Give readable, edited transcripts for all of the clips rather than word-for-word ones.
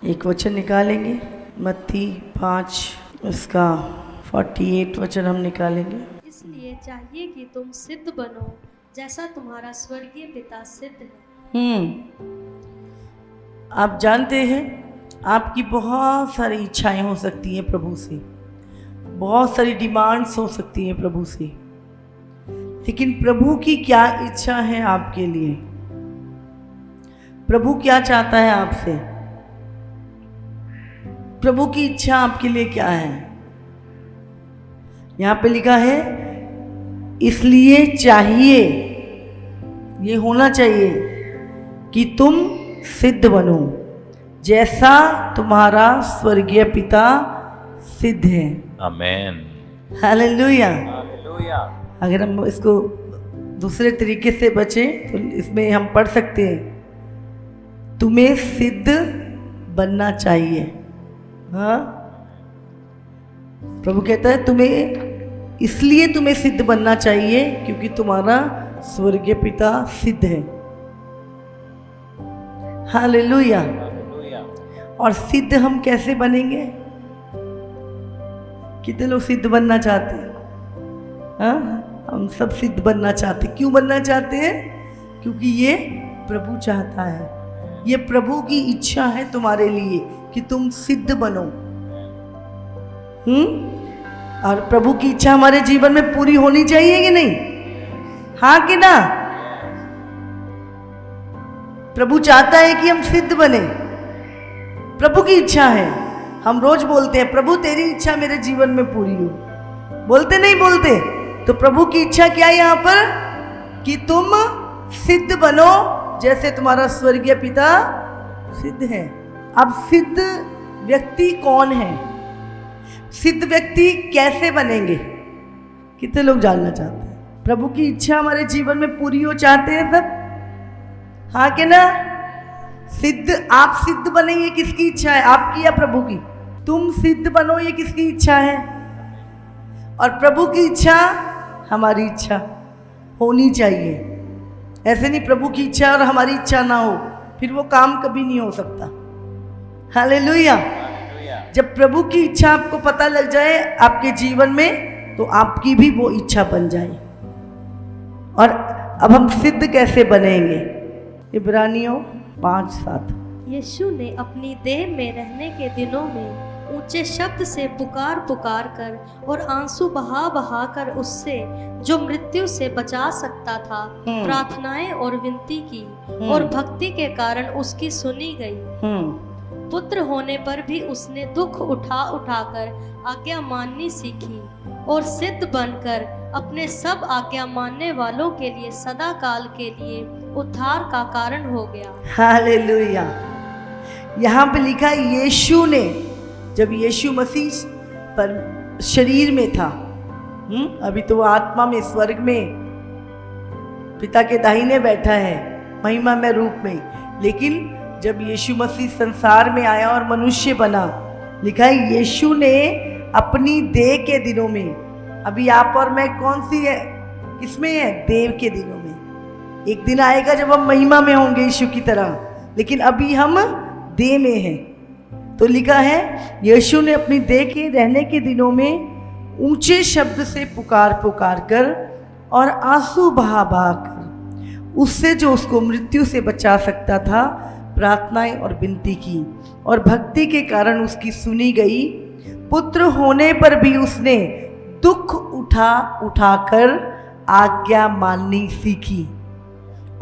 एक वचन निकालेंगे, मत्ती 5 उसका 48 वचन हम निकालेंगे। इसलिए चाहिए कि तुम सिद्ध बनो जैसा तुम्हारा स्वर्गीय पिता सिद्ध है। आप जानते हैं आपकी बहुत सारी इच्छाएं हो सकती हैं प्रभु से, बहुत सारी डिमांड्स हो सकती हैं प्रभु से, लेकिन प्रभु की क्या इच्छा है आपके लिए? प्रभु क्या चाहता है आपसे? प्रभु की इच्छा आपके लिए क्या है? यहां पे लिखा है इसलिए चाहिए, ये होना चाहिए कि तुम सिद्ध बनो जैसा तुम्हारा स्वर्गीय पिता सिद्ध है। आमेन। हालेलुया। हालेलुया। अगर हम इसको दूसरे तरीके से बचें तो इसमें हम पढ़ सकते हैं तुम्हें सिद्ध बनना चाहिए। हाँ, प्रभु कहता है इसलिए तुम्हें सिद्ध बनना चाहिए क्योंकि तुम्हारा स्वर्गीय पिता सिद्ध है। हालेलुया। और सिद्ध हम कैसे बनेंगे? कितने लोग सिद्ध बनना चाहते हैं? हाँ, हम सब सिद्ध बनना चाहते हैं। क्यों बनना चाहते हैं? क्योंकि ये प्रभु चाहता है, ये प्रभु की इच्छा है तुम्हारे लिए कि तुम सिद्ध बनो। और प्रभु की इच्छा हमारे जीवन में पूरी होनी चाहिए कि नहीं? हाँ कि ना? प्रभु चाहता है कि हम सिद्ध बने, प्रभु की इच्छा है। हम रोज बोलते हैं प्रभु तेरी इच्छा मेरे जीवन में पूरी हो, बोलते नहीं बोलते? तो प्रभु की इच्छा क्या है यहाँ पर? कि तुम सिद्ध बनो जैसे तुम्हारा स्वर्गीय पिता सिद्ध है। अब सिद्ध व्यक्ति कौन है? सिद्ध व्यक्ति कैसे बनेंगे? कितने लोग जानना चाहते हैं? प्रभु की इच्छा हमारे जीवन में पूरी हो चाहते हैं सब? हाँ कि ना? आप सिद्ध बने, ये किसकी इच्छा है? आपकी या प्रभु की? तुम सिद्ध बनो, ये किसकी इच्छा है? और प्रभु की इच्छा हमारी इच्छा होनी चाहिए। ऐसे नहीं प्रभु की इच्छा और हमारी इच्छा ना हो, फिर वो काम कभी नहीं हो सकता। हालेलुया। जब प्रभु की इच्छा आपको पता लग जाए आपके जीवन में, तो आपकी भी वो इच्छा बन जाए। और अब हम सिद्ध कैसे बनेंगे? इब्रानियों 5:7। यीशु ने अपनी देह में रहने के दिनों में ऊंचे शब्द से पुकार पुकार कर और आंसू बहा बहा कर उससे जो मृत्यु से बचा सकता था प्रार्थनाएं और विनती की, और भक्ति के कारण उसकी सुनी गई। पुत्र होने पर भी उसने दुख उठा उठाकर आज्ञा माननी सीखी और सिद्ध बनकर अपने सब आज्ञा मानने वालों के लिए सदा काल के लिए उद्धार का कारण हो गया। हालेलुया। यहाँ पे लिखा यीशु ने, जब यीशु मसीह पर शरीर में था, अभी तो आत्मा में स्वर्ग में पिता के दाहिने बैठा है महिमा में रूप में, लेकिन जब यीशु मसीह संसार में आया और मनुष्य बना, लिखा है यीशु ने अपनी देह के दिनों में, अभी आप और मैं कौन सी है, किसमें है? देव के दिनों में। एक दिन आएगा जब हम महिमा में होंगे यीशु की तरह, लेकिन अभी हम देह में हैं। तो लिखा है यीशु ने अपनी देह के रहने के दिनों में ऊंचे शब्द से पुकार पुकार कर और आंसू बहा बहा कर उससे जो उसको मृत्यु से बचा सकता था प्रार्थनाएं और विनती की, और भक्ति के कारण उसकी सुनी गई। पुत्र होने पर भी उसने दुख उठा उठाकर आज्ञा माननी सीखी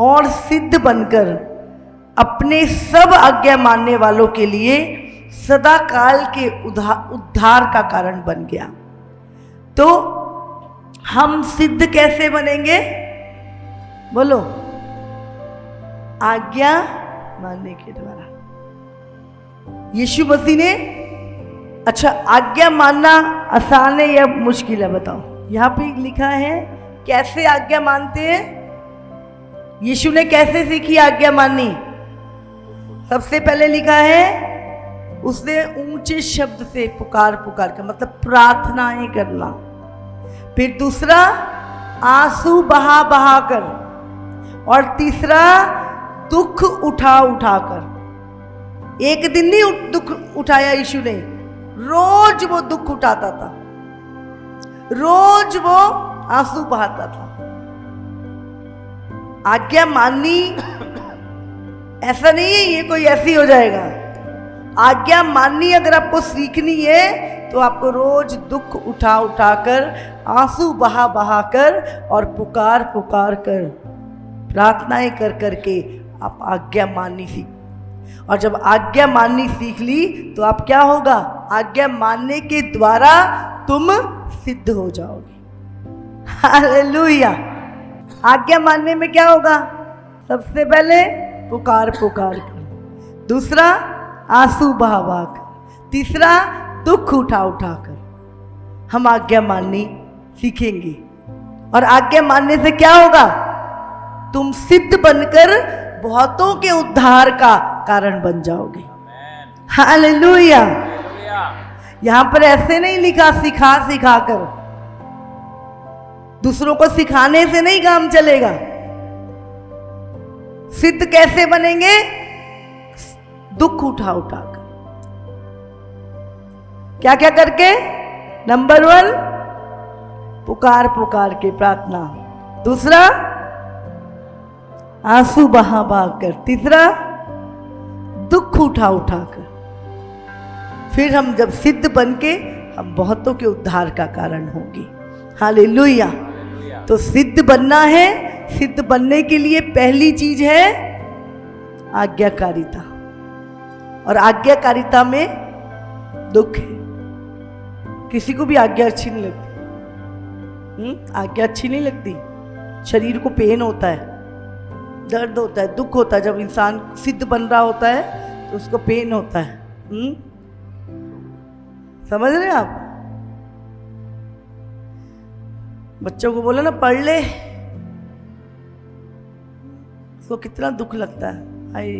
और सिद्ध बनकर अपने सब आज्ञा मानने वालों के लिए सदा काल के उद्धार का कारण बन गया। तो हम सिद्ध कैसे बनेंगे? बोलो। आज्ञा मानने के द्वारा। यीशु मसीह ने, अच्छा आज्ञा मानना आसान है या मुश्किल है? बताओ। यहाँ पे लिखा है कैसे आज्ञा मानते हैं। यीशु ने कैसे सीखी आज्ञा माननी? सबसे पहले लिखा है उसने ऊंचे शब्द से पुकार पुकार कर, मतलब प्रार्थनाएं करना। फिर दूसरा आंसू बहा बहा कर, और तीसरा दुख उठा उठा कर। एक दिन नहीं दुख उठाया यीशु ने, रोज वो दुख उठाता था, रोज वो आंसू बहाता था। आज्ञा माननी ऐसा नहीं है ये कोई ऐसी हो जाएगा। आज्ञा माननी अगर आपको सीखनी है तो आपको रोज दुख उठा उठा कर, आंसू बहा बहा कर और पुकार पुकार कर, प्रार्थनाएं कर करके आप आज्ञा माननी सीख। और जब आज्ञा माननी सीख ली तो आप क्या होगा, आज्ञा मानने के द्वारा तुम सिद्ध हो जाओगे। हालेलुया। आज्ञा मानने में क्या होगा, सबसे पहले पुकार पुकार कर, दूसरा आंसू बहा बहा कर, तीसरा दुख उठा उठा कर हम आज्ञा माननी सीखेंगे। और आज्ञा मानने से क्या होगा, तुम सिद्ध बनकर बहुतों के उद्धार का कारण बन जाओगे। हालेलुया। यहां पर ऐसे नहीं लिखा सिखा सिखा कर, दूसरों को सिखाने से नहीं काम चलेगा। सिद्ध कैसे बनेंगे, दुख उठा उठा कर, क्या क्या करके, नंबर 1 पुकार पुकार के प्रार्थना, दूसरा आंसू बहा बहा कर, तीसरा दुख उठा उठा कर। फिर हम जब सिद्ध बन के हम बहुतों के उद्धार का कारण होंगे। हालेलुया। तो सिद्ध बनना है, सिद्ध बनने के लिए पहली चीज है आज्ञाकारिता, और आज्ञाकारिता में दुख है। किसी को भी आज्ञा अच्छी नहीं लगती, आज्ञा अच्छी नहीं लगती। शरीर को पेन होता है, दर्द होता है, दुख होता है। जब इंसान सिद्ध बन रहा होता है तो उसको पेन होता है। समझ रहे हैं आप? बच्चों को बोला ना पढ़ ले, उसको कितना दुख लगता है, हाय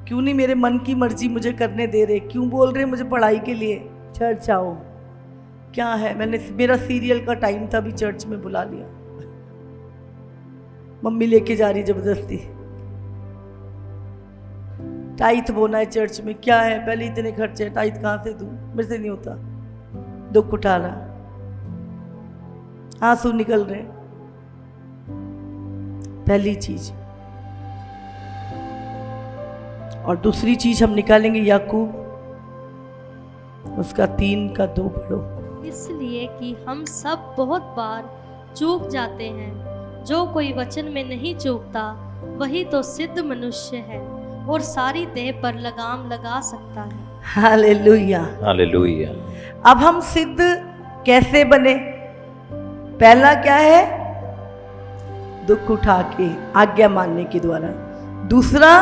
क्यों नहीं मेरे मन की मर्जी मुझे करने दे रहे, क्यों बोल रहे मुझे पढ़ाई के लिए, चर्च आओ। क्या है, मेरा सीरियल का टाइम था, अभी चर्च में बुला लिया, मम्मी लेके जा रही जबरदस्ती। टाइट बोना है चर्च में, क्या है पहले इतने खर्चे, टाइट कहां से दूं, मेरे से नहीं होता। दुख उठा रहा, आंसू निकल रहे। पहली चीज। और दूसरी चीज हम निकालेंगे याकूब उसका 3:2 पढ़ो। इसलिए कि हम सब बहुत बार चूक जाते हैं, जो कोई वचन में नहीं चूकता वही तो सिद्ध मनुष्य है और सारी देह पर लगाम लगा सकता है। हालेलुया। हालेलुया। अब हम सिद्ध कैसे बने? पहला क्या है, दुख उठा के आज्ञा मानने के द्वारा। दूसरा,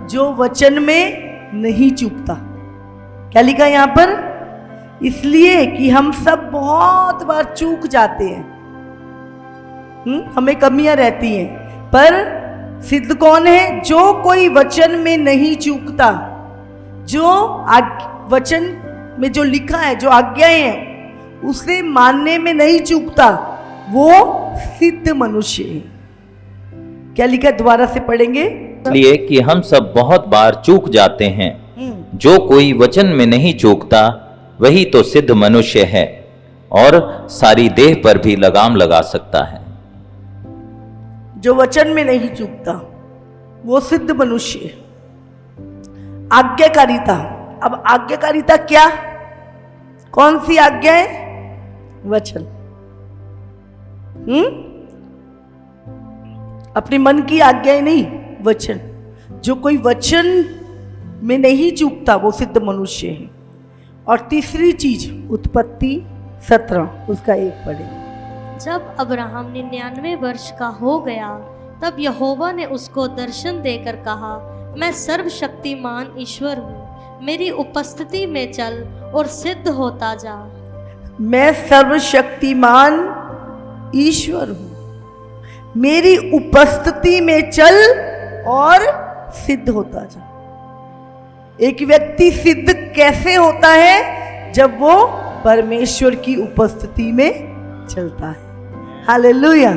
जो वचन में नहीं चूकता। क्या लिखा यहां पर? इसलिए कि हम सब बहुत बार चूक जाते हैं, हमें कमियां रहती हैं, पर सिद्ध कौन है? जो कोई वचन में नहीं चूकता, जो वचन में जो लिखा है, जो आज्ञाएं हैं उसे मानने में नहीं चूकता, वो सिद्ध मनुष्य है। क्या लिखा है, दोबारा से पढ़ेंगे। इसलिए कि हम सब बहुत बार चूक जाते हैं, जो कोई वचन में नहीं चूकता वही तो सिद्ध मनुष्य है और सारी देह पर भी लगाम लगा सकता है। जो वचन में नहीं चूकता वो सिद्ध मनुष्य है। आज्ञाकारिता। अब आज्ञाकारिता क्या, कौन सी आज्ञा है? वचन। अपने मन की आज्ञाएं नहीं, वचन। जो कोई वचन में नहीं चूकता वो सिद्ध मनुष्य है। और तीसरी चीज, उत्पत्ति 17 उसका 1 पढ़े। जब अब्राहम 99 वर्ष का हो गया तब यहोवा ने उसको दर्शन देकर कहा, मैं सर्वशक्तिमान ईश्वर हूँ, मेरी उपस्थिति में चल और सिद्ध होता जा। मैं सर्वशक्तिमान ईश्वर हूँ, मेरी उपस्थिति में चल और सिद्ध होता जा। एक व्यक्ति सिद्ध कैसे होता है? जब वो परमेश्वर की उपस्थिति में चलता है। हालेलुया।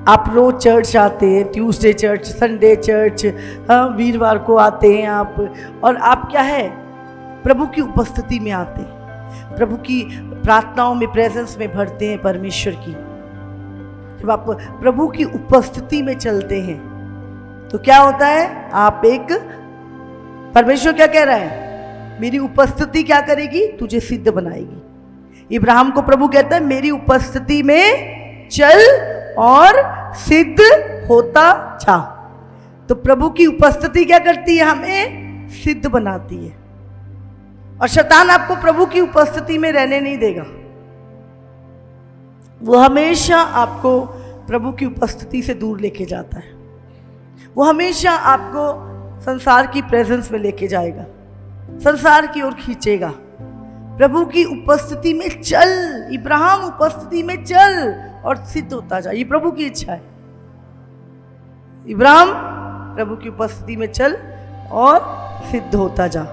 आप रोज चर्च आते हैं, ट्यूसडे चर्च, संडे चर्च, हाँ, वीरवार को आते हैं आप, और आप क्या है, प्रभु की उपस्थिति में आते हैं, प्रभु की प्रार्थनाओं में, प्रेजेंस में भरते हैं परमेश्वर की। जब आप प्रभु की उपस्थिति में चलते हैं तो क्या होता है, आप एक, परमेश्वर क्या कह रहा है, मेरी उपस्थिति क्या करेगी, तुझे सिद्ध बनाएगी। इब्राहिम को प्रभु कहता है मेरी उपस्थिति में चल और सिद्ध होता जा। तो प्रभु की उपस्थिति क्या करती है, हमें सिद्ध बनाती है। और शैतान आपको प्रभु की उपस्थिति में रहने नहीं देगा, वो हमेशा आपको प्रभु की उपस्थिति से दूर लेके जाता है, वो हमेशा आपको संसार की प्रेजेंस में लेके जाएगा, संसार की ओर खींचेगा। प्रभु की उपस्थिति में चल, इब्राहिम उपस्थिति में चल और सिद्ध होता जा, ये प्रभु की इच्छा है। इब्राहिम प्रभु की उपस्थिति में चल और सिद्ध होता जा।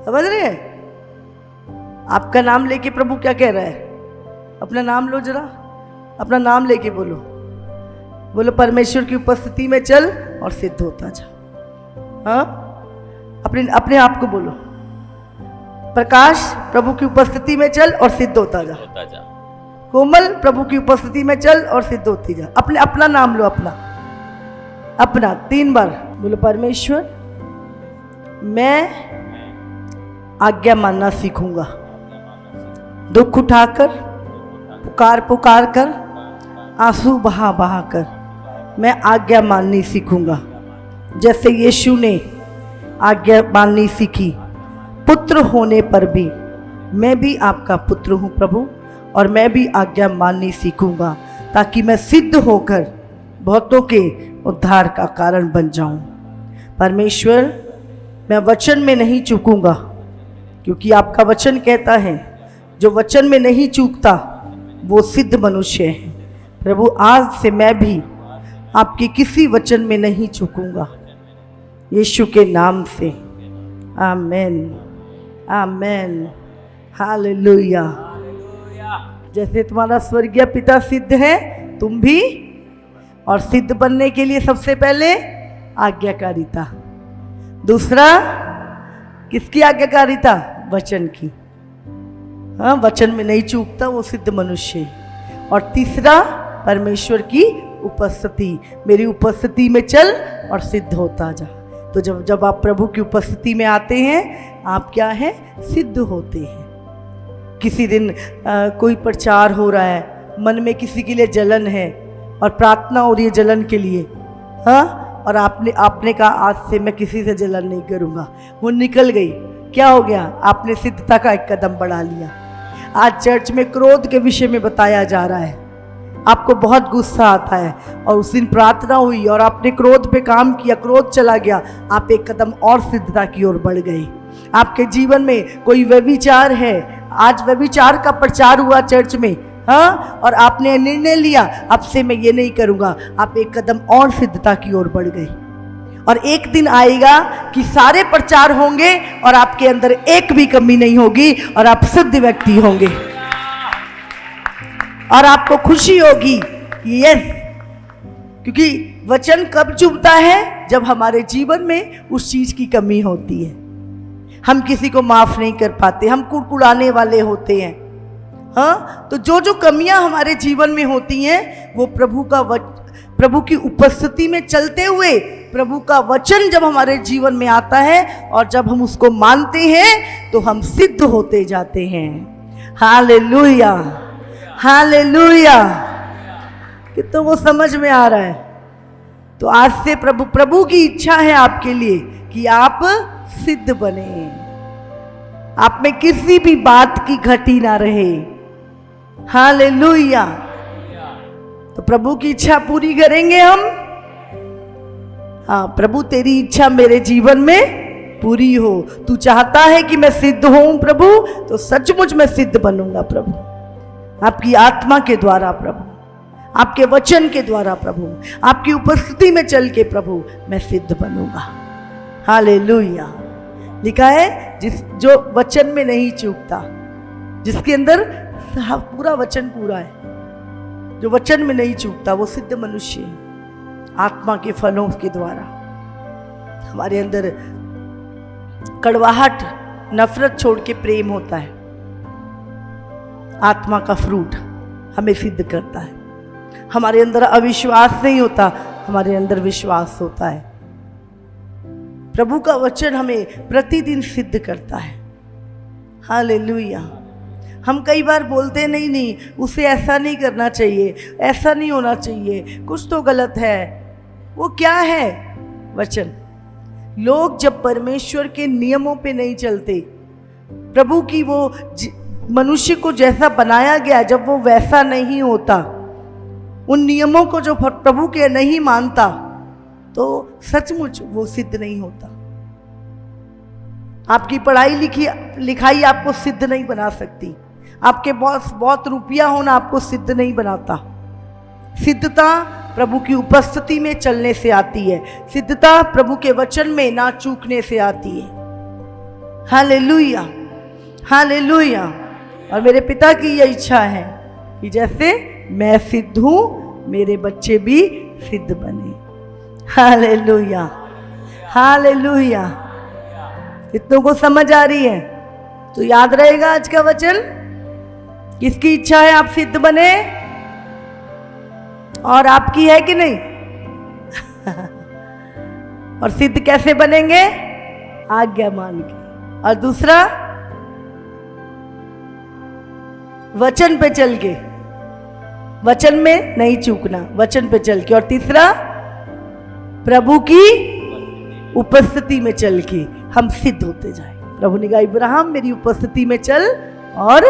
समझ रहे हैं? आपका नाम लेके प्रभु क्या कह रहा है, अपना नाम लो जरा, अपना नाम लेके बोलो, बोलो परमेश्वर की उपस्थिति में चल और सिद्ध होता जा। हाँ, अपने आप को बोलो, प्रकाश प्रभु की उपस्थिति में चल और सिद्ध होता जा। कोमल प्रभु की उपस्थिति में चल और सिद्ध होती जा। अपना नाम लो, अपना 3 बार बोलो, परमेश्वर मैं आज्ञा मानना सीखूंगा, दुख उठाकर, पुकार कर, आंसू बहा कर मैं आज्ञा माननी सीखूंगा। जैसे यीशु ने आज्ञा माननी सीखी, पुत्र होने पर भी मैं भी आपका पुत्र हूँ प्रभु, और मैं भी आज्ञा माननी सीखूंगा ताकि मैं सिद्ध होकर बहुतों के उद्धार का कारण बन जाऊं। परमेश्वर मैं वचन में नहीं चूकूंगा, क्योंकि आपका वचन कहता है जो वचन में नहीं चूकता वो सिद्ध मनुष्य है। प्रभु आज से मैं भी आपके किसी वचन में नहीं चूकूंगा, यीशु के नाम से, आमेन, आमेन, हालेलुया। जैसे तुम्हारा स्वर्गीय पिता सिद्ध है, तुम भी, और सिद्ध बनने के लिए सबसे पहले आज्ञाकारिता, दूसरा किसकी आज्ञाकारिता, वचन की। हाँ, वचन में नहीं चूकता वो सिद्ध मनुष्य है। और तीसरा परमेश्वर की उपस्थिति, मेरी उपस्थिति में चल और सिद्ध होता जा। तो जब आप प्रभु की उपस्थिति में आते हैं, आप क्या हैं, सिद्ध होते हैं। किसी दिन कोई प्रचार हो रहा है, मन में किसी के लिए जलन है और प्रार्थना हो रही है जलन के लिए, हाँ, और आपने कहा आज से मैं किसी से जलन नहीं करूँगा, वो निकल गई, क्या हो गया, आपने सिद्धता का एक कदम बढ़ा लिया। आज चर्च में क्रोध के विषय में बताया जा रहा है, आपको बहुत गुस्सा आता है और उस दिन प्रार्थना हुई और आपने क्रोध पे काम किया, क्रोध चला गया, आप एक कदम और सिद्धता की ओर बढ़ गए। आपके जीवन में कोई व्यभिचार है, आज व्यभिचार का प्रचार हुआ चर्च में, हाँ, और आपने निर्णय लिया अब से मैं ये नहीं करूँगा, आप एक कदम और सिद्धता की ओर बढ़ गए। और एक दिन आएगा कि सारे प्रचार होंगे और आपके अंदर एक भी कमी नहीं होगी और आप सिद्ध व्यक्ति होंगे, और आपको खुशी होगी कि यस, क्योंकि वचन कब चुभता है, जब हमारे जीवन में उस चीज की कमी होती है। हम किसी को माफ नहीं कर पाते, हम कुड़कुड़ाने वाले होते हैं, हाँ, तो जो कमियां हमारे जीवन में होती हैं वो प्रभु की उपस्थिति में चलते हुए, प्रभु का वचन जब हमारे जीवन में आता है और जब हम उसको मानते हैं तो हम सिद्ध होते जाते हैं। Hallelujah, hallelujah. कितना वो समझ में आ रहा है? तो आज से प्रभु की इच्छा है आपके लिए कि आप सिद्ध बने, आप में किसी भी बात की घटी ना रहे। हालेलुया। तो प्रभु की इच्छा पूरी करेंगे हम। हाँ, प्रभु तेरी इच्छा मेरे जीवन में पूरी हो। तू चाहता है कि मैं सिद्ध हूं प्रभु, तो सचमुच मैं सिद्ध बनूंगा प्रभु, आपकी आत्मा के द्वारा प्रभु, आपके वचन के द्वारा प्रभु, आपकी उपस्थिति में चल के प्रभु मैं सिद्ध बनूंगा। हालेलुया। लिखा है जो वचन में नहीं चूकता, जिसके अंदर पूरा वचन पूरा है, जो वचन में नहीं चूकता वो सिद्ध मनुष्य है। आत्मा के फलों के द्वारा हमारे अंदर कड़वाहट, नफरत छोड़ के प्रेम होता है। आत्मा का फ्रूट हमें सिद्ध करता है। हमारे अंदर अविश्वास नहीं होता, हमारे अंदर विश्वास होता है। प्रभु का वचन हमें प्रतिदिन सिद्ध करता है। हालेलुया। हम कई बार बोलते नहीं, उसे ऐसा नहीं करना चाहिए, ऐसा नहीं होना चाहिए, कुछ तो गलत है। वो क्या है? वचन। लोग जब परमेश्वर के नियमों पे नहीं चलते, प्रभु की वो मनुष्य को जैसा बनाया गया, जब वो वैसा नहीं होता, उन नियमों को जो प्रभु के नहीं मानता, तो सचमुच वो सिद्ध नहीं होता। आपकी पढ़ाई लिखाई आपको सिद्ध नहीं बना सकती। आपके बहुत रुपया होना आपको सिद्ध नहीं बनाता। सिद्धता प्रभु की उपस्थिति में चलने से आती है। सिद्धता प्रभु के वचन में ना चूकने से आती है। Hallelujah, hallelujah. और मेरे पिता की यह इच्छा है कि जैसे मैं सिद्ध हूं, मेरे बच्चे भी सिद्ध बने। Hallelujah, hallelujah. कितनों को समझ आ रही है? तो याद रहेगा आज का वचन। किसकी इच्छा है आप सिद्ध बने? और आपकी है कि नहीं? और सिद्ध कैसे बनेंगे? आज्ञा मान के। और दूसरा, वचन पे चल के, वचन में नहीं चूकना, वचन पे चल के। और तीसरा, प्रभु की उपस्थिति में चल के हम सिद्ध होते जाए। प्रभु ने कहा, इब्राहिम मेरी उपस्थिति में चल और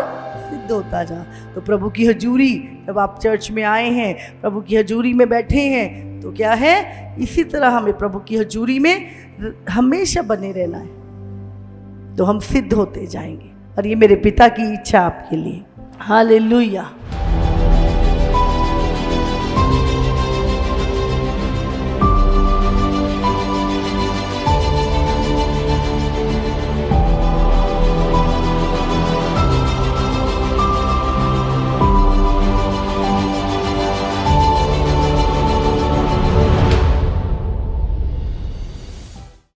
सिद्ध होता जा। तो प्रभु की हजूरी, जब आप चर्च में आए हैं, प्रभु की हजूरी में बैठे हैं, तो क्या है? इसी तरह हमें प्रभु की हजूरी में हमेशा बने रहना है, तो हम सिद्ध होते जाएंगे। और ये मेरे पिता की इच्छा आपके लिए। हालेलुया।